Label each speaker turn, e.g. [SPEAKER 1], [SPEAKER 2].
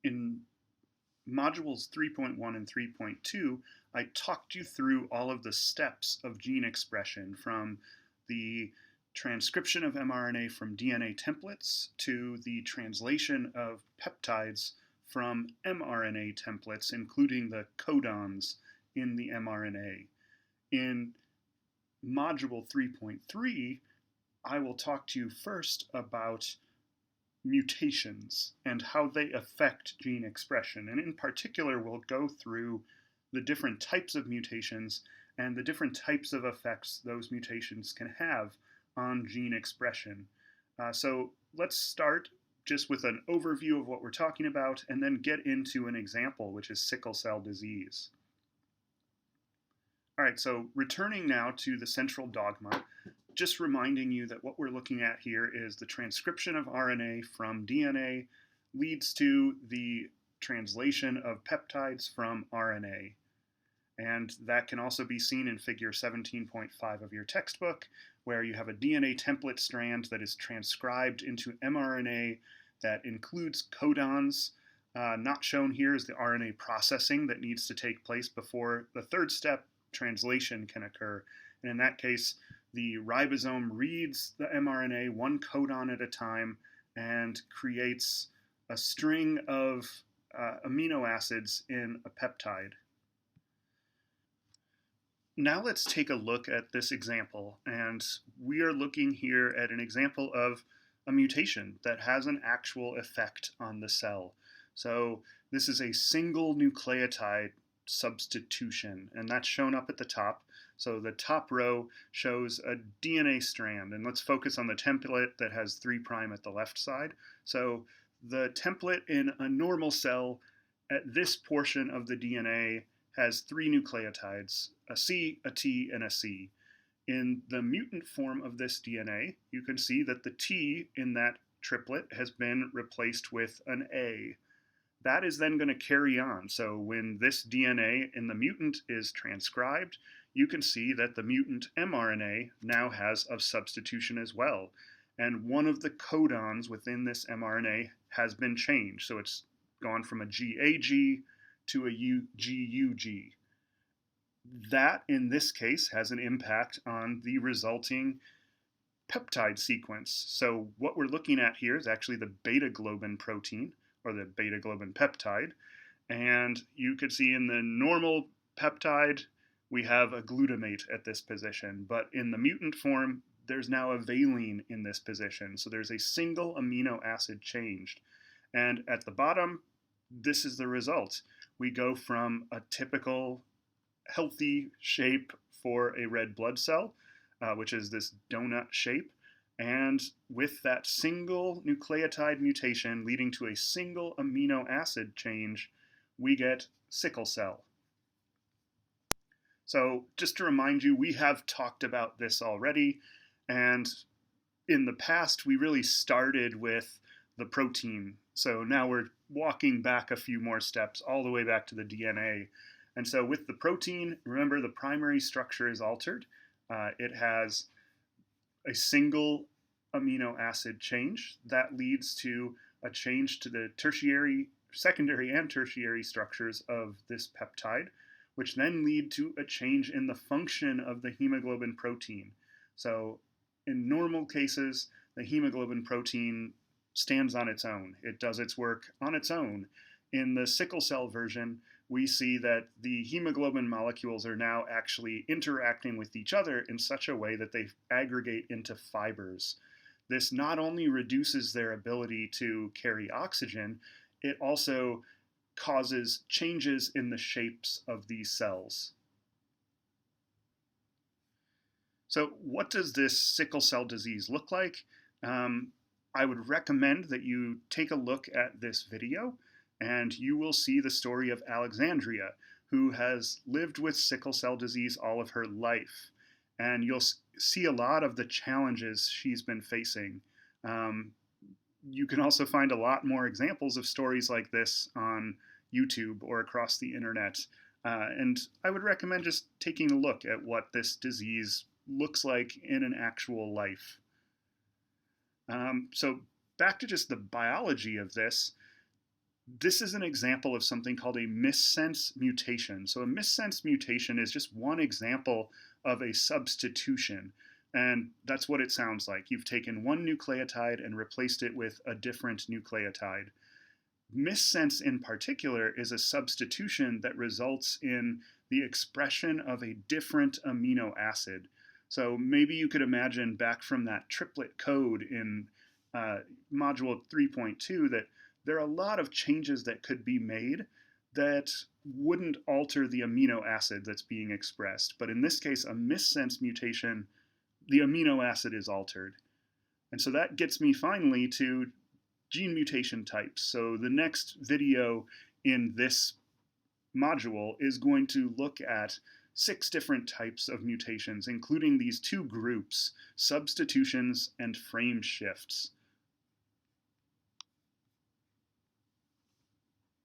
[SPEAKER 1] In modules 3.1 and 3.2, I talked you through all of the steps of gene expression, from the transcription of mRNA from DNA templates to the translation of peptides from mRNA templates, including the codons in the mRNA. In module 3.3, I will talk to you first about mutations and how they affect gene expression. And in particular, we'll go through the different types of mutations and the different types of effects those mutations can have on gene expression. So let's start just with an overview of what we're talking about and then get into an example, which is sickle cell disease. All right, so returning now to the central dogma, just reminding you that what we're looking at here is the transcription of RNA from DNA leads to the translation of peptides from RNA. And that can also be seen in figure 17.5 of your textbook, where you have a DNA template strand that is transcribed into mRNA that includes codons. Not shown here is the RNA processing that needs to take place before the third step, translation, can occur. And in that case, the ribosome reads the mRNA one codon at a time and creates a string of amino acids in a peptide. Now let's take a look at this example, and we are looking here at an example of a mutation that has an actual effect on the cell. So this is a single nucleotide substitution, and that's shown up at the top. So the top row shows a DNA strand, and let's focus on the template that has 3' at the left side. So the template in a normal cell at this portion of the DNA has 3 nucleotides, a C, a T, and a C. In the mutant form of this DNA, you can see that the T in that triplet has been replaced with an A. That is then going to carry on. So when this DNA in the mutant is transcribed, you can see that the mutant mRNA now has a substitution as well. And one of the codons within this mRNA has been changed. So it's gone from a GAG to a GUG. That, in this case, has an impact on the resulting peptide sequence. So what we're looking at here is actually the beta globin protein, or the beta globin peptide. And you could see in the normal peptide, we have a glutamate at this position. But in the mutant form, there's now a valine in this position. So there's a single amino acid changed. And at the bottom, this is the result. We go from a typical healthy shape for a red blood cell, which is this donut shape, and with that single nucleotide mutation leading to a single amino acid change, we get sickle cell. So just to remind you, we have talked about this already, and in the past we really started with the protein. So now we're walking back a few more steps all the way back to the DNA. And so with the protein, remember the primary structure is altered. It has a single amino acid change that leads to a change to the secondary and tertiary structures of this peptide, which then lead to a change in the function of the hemoglobin protein. So in normal cases, the hemoglobin protein stands on its own. It does its work on its own. In the sickle cell version, we see that the hemoglobin molecules are now actually interacting with each other in such a way that they aggregate into fibers. This not only reduces their ability to carry oxygen, it also causes changes in the shapes of these cells. So what does this sickle cell disease look like? I would recommend that you take a look at this video, and you will see the story of Alexandria, who has lived with sickle cell disease all of her life. And you'll see a lot of the challenges she's been facing. You can also find a lot more examples of stories like this on YouTube or across the internet. And I would recommend just taking a look at what this disease looks like in an actual life. So back to just the biology of this. This is an example of something called a missense mutation. So a missense mutation is just one example of a substitution. And that's what it sounds like. You've taken one nucleotide and replaced it with a different nucleotide. Missense in particular is a substitution that results in the expression of a different amino acid. So maybe you could imagine back from that triplet code in module 3.2 that there are a lot of changes that could be made that wouldn't alter the amino acid that's being expressed. But in this case, a missense mutation, the amino acid is altered. And so that gets me finally to gene mutation types. So the next video in this module is going to look at 6 different types of mutations, including these 2 groups, substitutions and frame shifts.